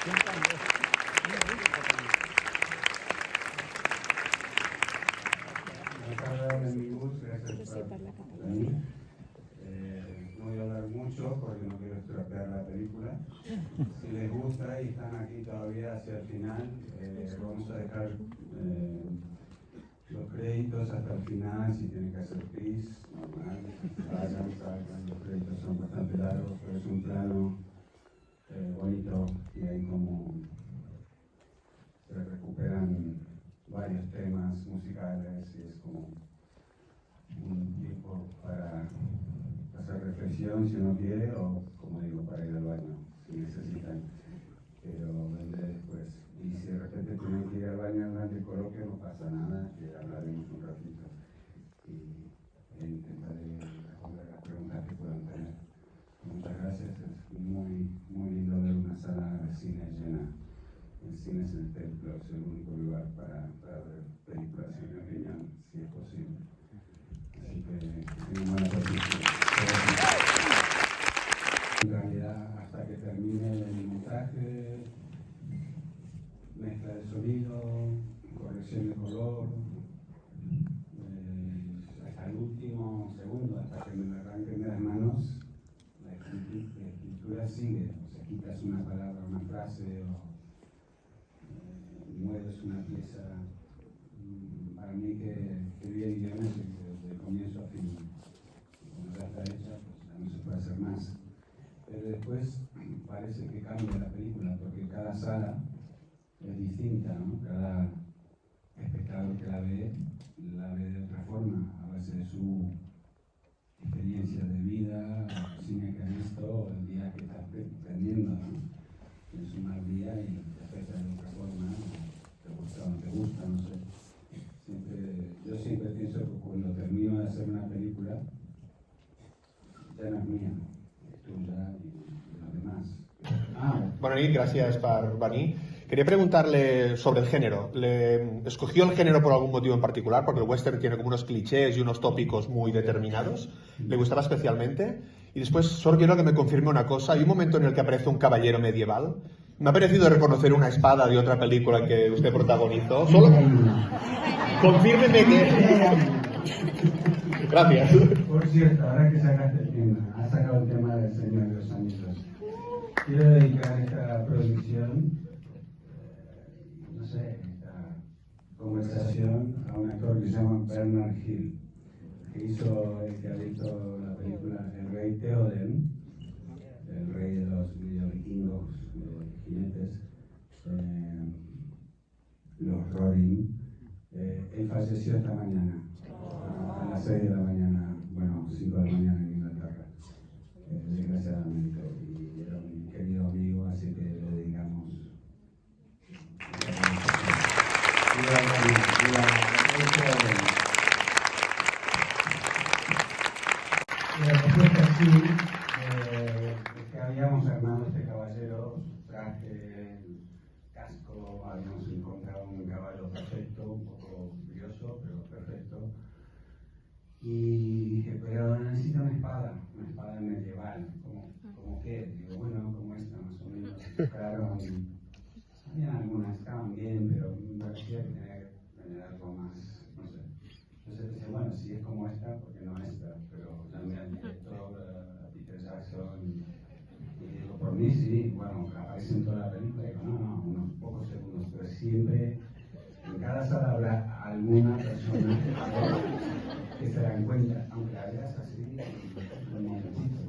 No voy a hablar mucho porque no quiero estropear la película. Si les gusta y están aquí todavía hacia el final, vamos a dejar los créditos hasta el final. Si tienen que hacer pis, normal, salgan. Los créditos son bastante largos, pero es un plano bonito y hay como se recuperan varios temas musicales y es como un tiempo para hacer reflexión si uno quiere o, como digo, para ir al baño si necesitan, pero vendré después. Y si de repente tienen que ir al baño durante el coloquio, no pasa nada, que hablaremos un ratito y intentaré responder las preguntas que puedan tener. Muchas gracias, es muy lindo ver una sala de cine llena. El cine es el templo, es el único lugar para ver películas, en mi opinión, si es posible. Así que tengo buena posición. En realidad, hasta que termine el montaje, mezcla de sonido, corrección de color, hasta el último segundo, hasta que me arranquen de las manos, la escritura sigue. O sea, quitas una palabra, una frase, o mueves una pieza. Para mí que bien guiones desde comienzo a fin. Cuando ya está hecha, pues ya no se puede hacer más. Pero después parece que cambia la película, porque cada sala es distinta, ¿no? Cada espectador que la ve de otra forma, a base de su experiencia de vida, el cine que ha visto, el día que está aprendiendo, ¿no? Es un mal día y te afecta de otra forma, ¿no? Te gusta o no te gusta, no sé. Yo siempre pienso que cuando termino de hacer una película, ya no es mía, es tuya y los demás. Bona nit, gràcies per venir. Quería preguntarle sobre el género. ¿Escogió el género por algún motivo en particular? Porque el western tiene como unos clichés y unos tópicos muy determinados. ¿Le gustaba especialmente? Y después solo quiero que me confirme una cosa. Hay un momento en el que aparece un caballero medieval. Me ha parecido reconocer una espada de otra película que usted protagonizó. Solo confírmeme que... Gracias. Por cierto, ahora que sacaste el tema, has sacado el tema del Señor de los Anillos. Quiero dedicar esta producción, no sé, esta conversación a un actor que se llama Bernard Hill, que hizo el que ha visto la película El Rey Theoden, el rey de los vikingos, jinetes, los Rorin. Él falleció esta mañana, a las 6 de la mañana, bueno, 5 de la mañana en Inglaterra, desgraciadamente, y era un querido amigo, así que le dedicamos. La respuesta es sí, que habíamos armado este caballero, traje, casco, habíamos encontrado un caballo perfecto, un poco brioso, pero perfecto. Y dije, pero necesito una espada medieval, ¿como qué? Digo, bueno, como esta más o menos. Buscaron, había algunas, estaban bien, pero me parecía que tenía que tener algo más, no sé. Entonces pensé, bueno, si es como esta, ¿por qué no esta? Pero llamé al director, a Peter Jackson, y digo, por mí sí, bueno, aparece en toda la película, y digo, no, unos pocos segundos, pero siempre, en cada sala habrá alguna persona que se dan cuenta, aunque la veas así, un momentito.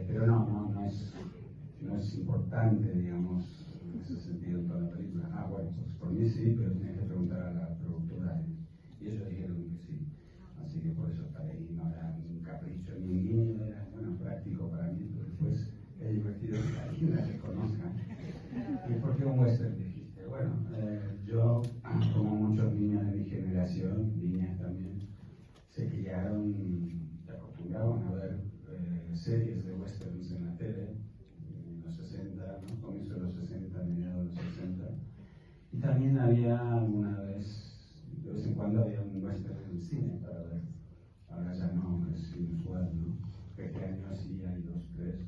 Pero no es importante, digamos, en ese sentido en toda la película. Bueno, pues por mí sí, pero tienes que preguntar a la productora y ellos dijeron que sí. Así que por eso está ahí, no era un capricho ni un guiño, era, bueno, práctico para mí, pero después es divertido que alguien la reconozca. ¿Y por qué un western dijiste? Bueno, yo, como muchos niños de mi generación, niñas también, se criaron, se acostumbraban a ver series de westerns en la tele, en los 60, ¿no? Comienzo de los 60, mediados de los 60. Y también había alguna vez, de vez en cuando había un western en el cine para ver. Ahora ya no, es inusual, ¿no? Este año sí hay 2, 3,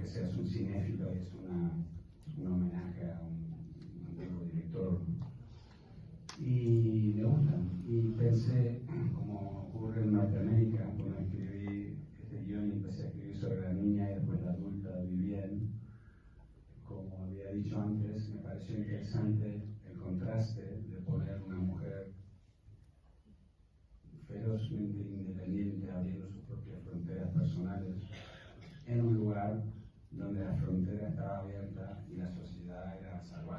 seas un cinéfilo, es un homenaje a un antiguo director. Y me gustan. Y pensé, como ocurre en Norteamérica, cuando escribí este guión y empecé a escribir sobre la niña y después la adulta Vivienne, como había dicho antes, me pareció interesante el contraste de poner una mujer ferozmente independiente, abriendo sus propias fronteras personales, en un lugar donde la frontera estaba abierta y la sociedad era salvaje.